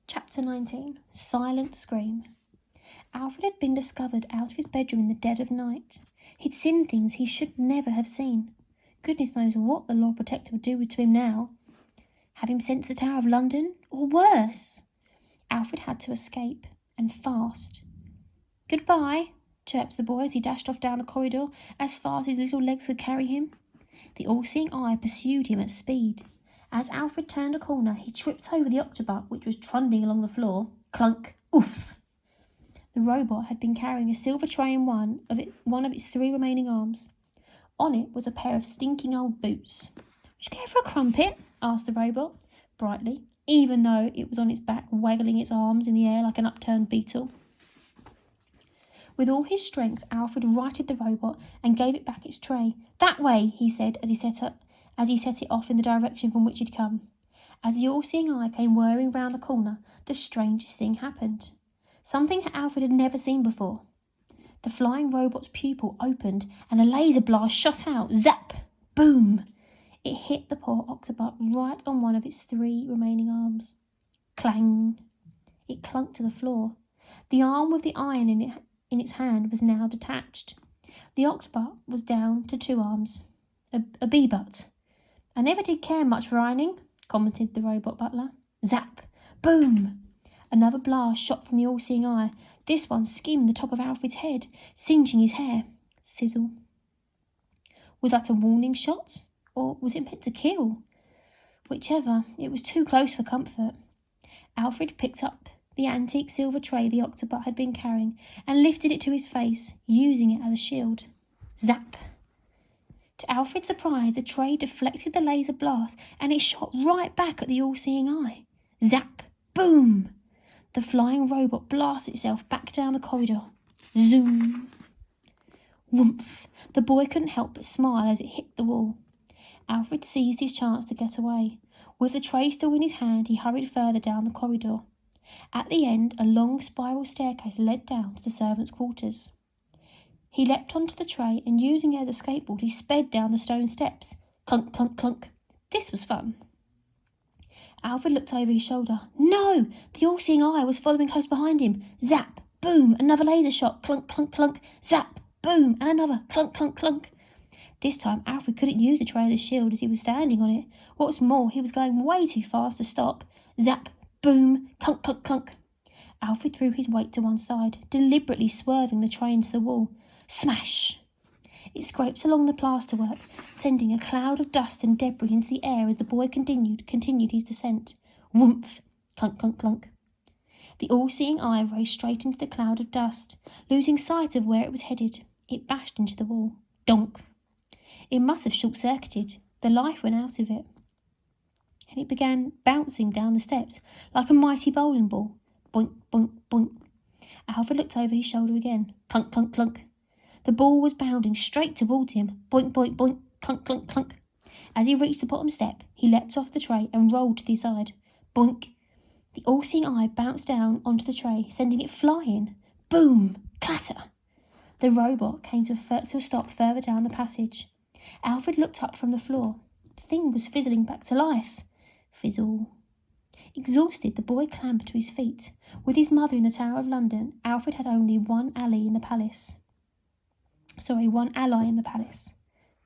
Chapter 19. Silent Scream. Alfred had been discovered out of his bedroom in the dead of night. He'd seen things he should never have seen. Goodness knows what the Lord Protector would do to him now. Have him sent to the Tower of London? Or worse? Alfred had to escape, and fast. "Goodbye," chirped the boy as he dashed off down the corridor as fast as his little legs could carry him. The all-seeing eye pursued him at speed. As Alfred turned a corner, he tripped over the octopus, which was trundling along the floor. Clunk! Oof! The robot had been carrying a silver tray in one of its 3 remaining arms. On it was a pair of stinking old boots. "Would you care for a crumpet?" asked the robot, brightly, even though it was on its back, waggling its arms in the air like an upturned beetle. With all his strength, Alfred righted the robot and gave it back its tray. "That way," he said as he set it off in the direction from which he'd come. As the all-seeing eye came whirring round the corner, the strangest thing happened. Something Alfred had never seen before. The flying robot's pupil opened and a laser blast shot out. Zap! Boom! It hit the poor octopus right on one of its 3 remaining arms. Clang! It clunked to the floor. The arm with the iron in its hand was now detached. The octopus was down to 2 arms. A bee-butt. "I never did care much for ironing," commented the robot butler. Zap! Boom! Another blast shot from the all-seeing eye. This one skimmed the top of Alfred's head, singeing his hair. Sizzle. Was that a warning shot? Or was it meant to kill? Whichever, it was too close for comfort. Alfred picked up the antique silver tray the octopus had been carrying and lifted it to his face, using it as a shield. Zap! To Alfred's surprise, the tray deflected the laser blast and it shot right back at the all-seeing eye. Zap! Boom! The flying robot blasted itself back down the corridor. Zoom! Whoomph! The boy couldn't help but smile as it hit the wall. Alfred seized his chance to get away. With the tray still in his hand, he hurried further down the corridor. At the end, a long spiral staircase led down to the servants' quarters. He leapt onto the tray and, using it as a skateboard, he sped down the stone steps. Clunk, clunk, clunk. This was fun. Alfred looked over his shoulder. No! The all-seeing eye was following close behind him. Zap! Boom! Another laser shot. Clunk, clunk, clunk. Zap! Boom! And another. Clunk, clunk, clunk. This time, Alfred couldn't use the tray as a shield as he was standing on it. What's more, he was going way too fast to stop. Zap! Boom! Clunk, clunk, clunk. Alfred threw his weight to one side, deliberately swerving the tray into the wall. Smash! It scraped along the plasterwork, sending a cloud of dust and debris into the air as the boy continued his descent. Whoomph! Clunk, clunk, clunk. The all-seeing eye raced straight into the cloud of dust. Losing sight of where it was headed, it bashed into the wall. Donk! It must have short-circuited. The life went out of it. And it began bouncing down the steps like a mighty bowling ball. Boink, boink, boink. Alfred looked over his shoulder again. Clunk, clunk, clunk. The ball was bounding straight towards him. Boink, boink, boink. Clunk, clunk, clunk. As he reached the bottom step, he leapt off the tray and rolled to the side. Boink. The all-seeing eye bounced down onto the tray, sending it flying. Boom! Clatter! The robot came to a stop further down the passage. Alfred looked up from the floor. The thing was fizzling back to life. Fizzle. Exhausted, the boy clambered to his feet. With his mother in the Tower of London, Alfred had only one ally in the palace.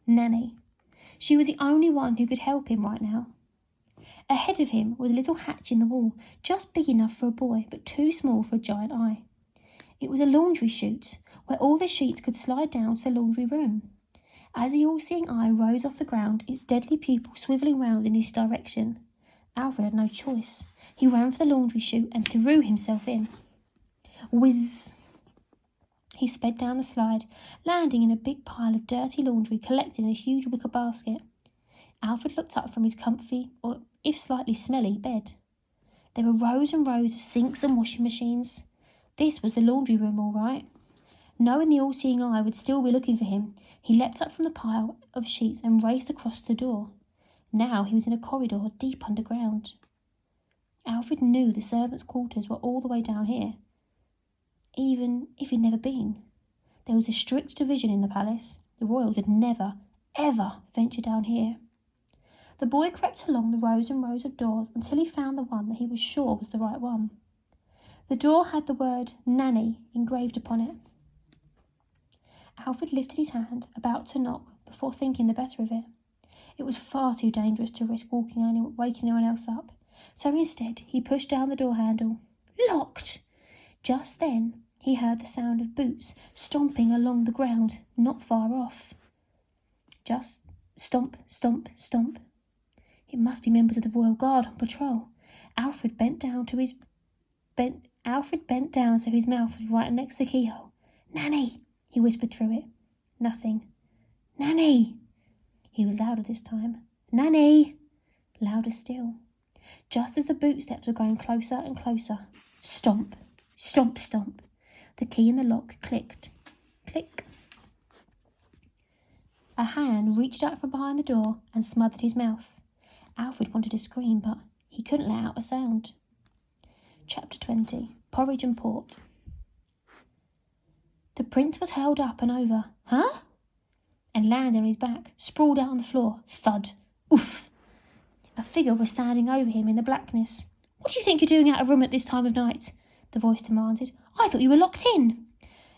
Nanny. She was the only one who could help him right now. Ahead of him was a little hatch in the wall, just big enough for a boy, but too small for a giant eye. It was a laundry chute, where all the sheets could slide down to the laundry room. As the all-seeing eye rose off the ground, its deadly pupil swivelling round in this direction, Alfred had no choice. He ran for the laundry chute and threw himself in. Whiz! He sped down the slide, landing in a big pile of dirty laundry collected in a huge wicker basket. Alfred looked up from his comfy, or if slightly smelly, bed. There were rows and rows of sinks and washing machines. This was the laundry room, all right. Knowing the all-seeing eye would still be looking for him, he leapt up from the pile of sheets and raced across the door. Now he was in a corridor deep underground. Alfred knew the servants' quarters were all the way down here, even if he'd never been. There was a strict division in the palace. The royals would never, ever venture down here. The boy crept along the rows and rows of doors until he found the one that he was sure was the right one. The door had the word Nanny engraved upon it. Alfred lifted his hand, about to knock, before thinking the better of it. It was far too dangerous to risk waking anyone else up, so instead he pushed down the door handle. Locked! Just then he heard the sound of boots stomping along the ground not far off. Just stomp, stomp, stomp. It must be members of the Royal Guard on patrol. Alfred bent down so his mouth was right next to the keyhole. Nanny! He whispered through it. Nothing. Nanny! He was louder this time. Nanny! Louder still. Just as the boot steps were going closer and closer. Stomp! Stomp! Stomp! The key in the lock clicked. Click! A hand reached out from behind the door and smothered his mouth. Alfred wanted to scream, but he couldn't let out a sound. Chapter 20. Porridge and Port. The prince was held up and over. Huh? And landed on his back, sprawled out on the floor. Thud. Oof! A figure was standing over him in the blackness. What do you think you're doing out of room at this time of night? The voice demanded. I thought you were locked in.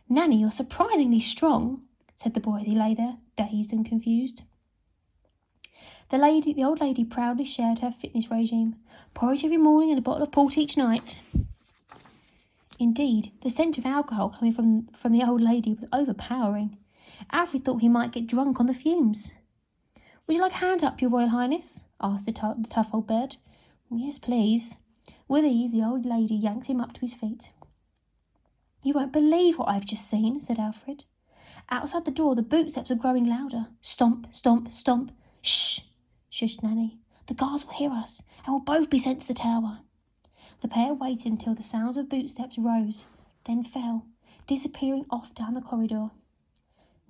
Nanny, you're surprisingly strong, said the boy as he lay there, dazed and confused. The old lady proudly shared her fitness regime. Porridge every morning and a bottle of port each night. Indeed, the stench of alcohol coming from the old lady was overpowering. Alfred thought he might get drunk on the fumes. Would you like a hand up, your Royal Highness? Asked the tough old bird. Yes, please. With ease, the old lady yanked him up to his feet. You won't believe what I've just seen, said Alfred. Outside the door, the boot steps were growing louder. Stomp, stomp, stomp. Shh, shushed Nanny. The guards will hear us, and we'll both be sent to the tower. The pair waited until the sounds of boot steps rose, then fell, disappearing off down the corridor.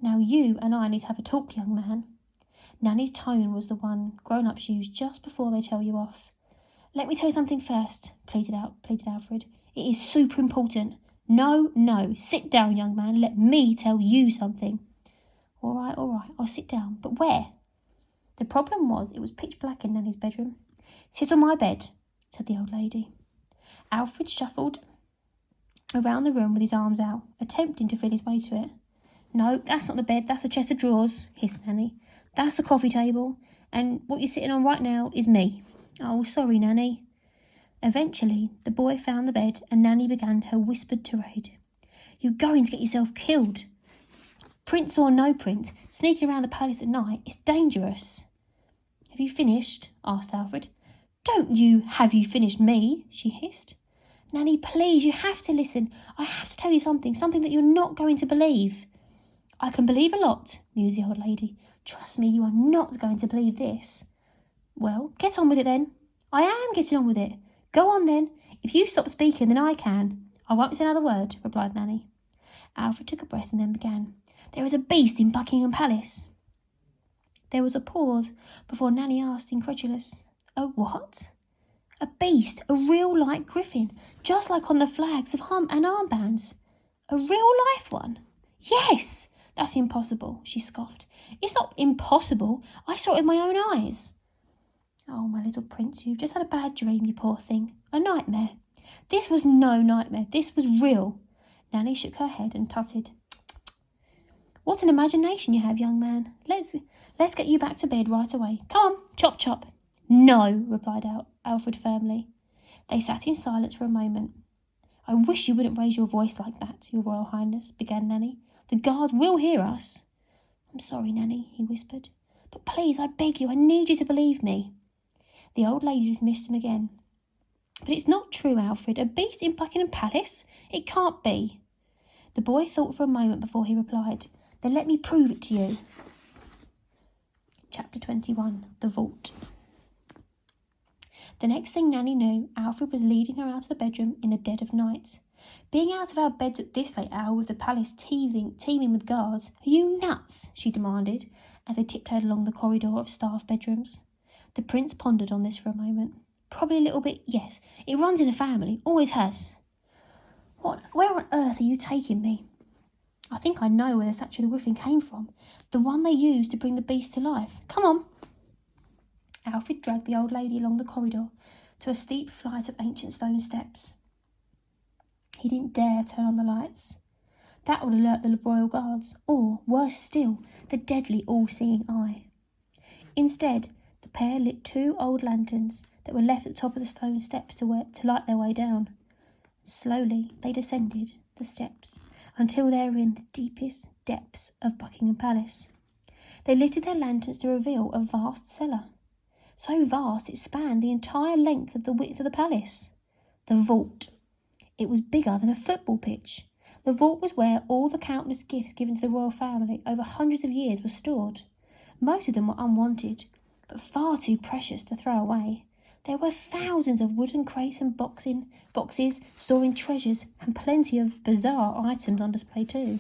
Now you and I need to have a talk, young man. Nanny's tone was the one grown-ups use just before they tell you off. Let me tell you something first, pleaded Alfred. It is super important. No, sit down, young man. Let me tell you something. All right, I'll sit down. But where? The problem was it was pitch black in Nanny's bedroom. Sit on my bed, said the old lady. Alfred shuffled around the room with his arms out, attempting to feel his way to it. No, that's not the bed, that's the chest of drawers, hissed Nanny. That's the coffee table, and what you're sitting on right now is me. Oh, sorry, Nanny. Eventually, the boy found the bed, and Nanny began her whispered tirade. You're going to get yourself killed. Prince or no prince, sneaking around the palace at night is dangerous. Have you finished? Asked Alfred. Have you finished me? She hissed. Nanny, please, you have to listen. I have to tell you something that you're not going to believe. I can believe a lot, mused the old lady. Trust me, you are not going to believe this. Well, get on with it then. I am getting on with it. Go on then. If you stop speaking, then I can. I won't say another word, replied Nanny. Alfred took a breath and then began. There is a beast in Buckingham Palace. There was a pause before Nanny asked, incredulous. A what? A beast, a real-life griffin, just like on the flags of and armbands. A real-life one? Yes! That's impossible, she scoffed. It's not impossible. I saw it with my own eyes. Oh, my little prince, you've just had a bad dream, you poor thing. A nightmare. This was no nightmare. This was real. Nanny shook her head and tutted. What an imagination you have, young man. Let's get you back to bed right away. Come on, chop, chop. No, replied Alfred firmly. They sat in silence for a moment. I wish you wouldn't raise your voice like that, your Royal Highness, began Nanny. The guards will hear us. I'm sorry, Nanny, he whispered. But please, I beg you, I need you to believe me. The old lady dismissed him again. But it's not true, Alfred. A beast in Buckingham Palace? It can't be. The boy thought for a moment before he replied. Then let me prove it to you. Chapter 21. The Vault. The next thing Nanny knew, Alfred was leading her out of the bedroom in the dead of night. Being out of our beds at this late hour with the palace teeming with guards, are you nuts? She demanded, as they tiptoed along the corridor of staff bedrooms. The prince pondered on this for a moment. Probably a little bit, yes. It runs in the family, always has. Where on earth are you taking me? I think I know where the statue of the griffin came from. The one they used to bring the beast to life. Come on. Alfred dragged the old lady along the corridor to a steep flight of ancient stone steps. He didn't dare turn on the lights. That would alert the royal guards, or, worse still, the deadly all-seeing eye. Instead, the pair lit 2 old lanterns that were left at the top of the stone steps to light their way down. Slowly, they descended the steps until they were in the deepest depths of Buckingham Palace. They lifted their lanterns to reveal a vast cellar. So vast it spanned the entire length of the width of the palace. The vault. It was bigger than a football pitch. The vault was where all the countless gifts given to the royal family over hundreds of years were stored. Most of them were unwanted, but far too precious to throw away. There were thousands of wooden crates and boxes storing treasures, and plenty of bizarre items on display too.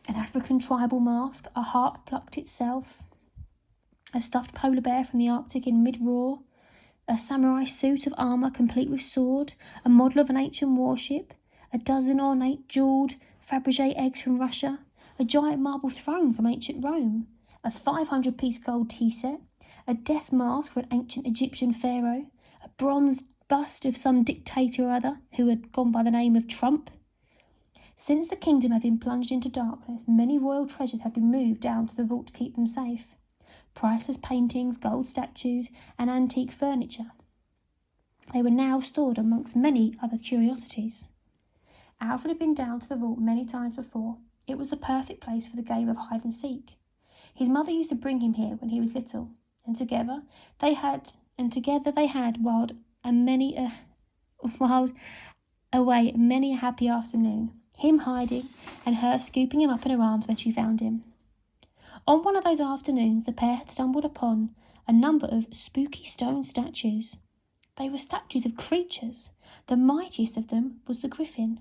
An African tribal mask, a harp plucked itself, a stuffed polar bear from the Arctic in mid-roar, a samurai suit of armour complete with sword, a model of an ancient warship, a dozen ornate jewelled Fabergé eggs from Russia, a giant marble throne from ancient Rome, a 500-piece gold tea set, a death mask for an ancient Egyptian pharaoh, a bronze bust of some dictator or other who had gone by the name of Trump. Since the kingdom had been plunged into darkness, many royal treasures had been moved down to the vault to keep them safe. Priceless paintings, gold statues, and antique furniture. They were now stored amongst many other curiosities. Alfred had been down to the vault many times before. It was the perfect place for the game of hide and seek. His mother used to bring him here when he was little, and together they had whiled away many a happy afternoon, him hiding and her scooping him up in her arms when she found him. On one of those afternoons, the pair had stumbled upon a number of spooky stone statues. They were statues of creatures. The mightiest of them was the griffin.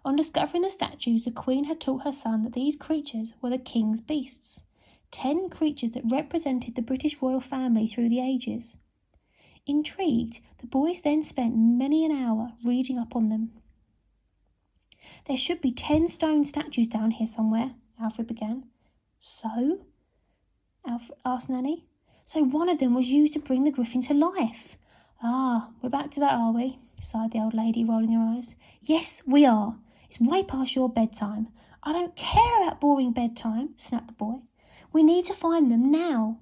On discovering the statues, the Queen had taught her son that these creatures were the king's beasts, 10 creatures that represented the British royal family through the ages. Intrigued, the boys then spent many an hour reading up on them. "There should be 10 stone statues down here somewhere," Alfred began. "So?" asked Nanny. "So one of them was used to bring the griffin to life." "Ah, we're back to that, are we?" sighed the old lady, rolling her eyes. "Yes, we are. It's way past your bedtime." "I don't care about boring bedtime," snapped the boy. "We need to find them now."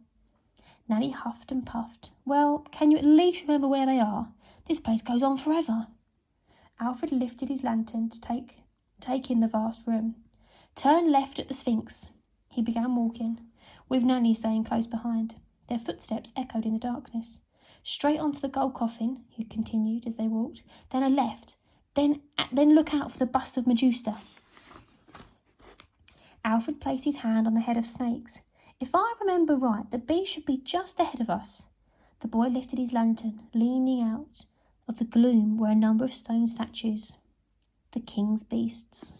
Nanny huffed and puffed. "Well, can you at least remember where they are? This place goes on forever." Alfred lifted his lantern to take in the vast room. "Turn left at the Sphinx." He began walking, with Nanny staying close behind. Their footsteps echoed in the darkness. "Straight onto the gold coffin," he continued as they walked. "Then a left. Then look out for the bust of Medusa." Alfred placed his hand on the head of snakes. "If I remember right, the beast should be just ahead of us." The boy lifted his lantern. Leaning out of the gloom were a number of stone statues. The king's beasts.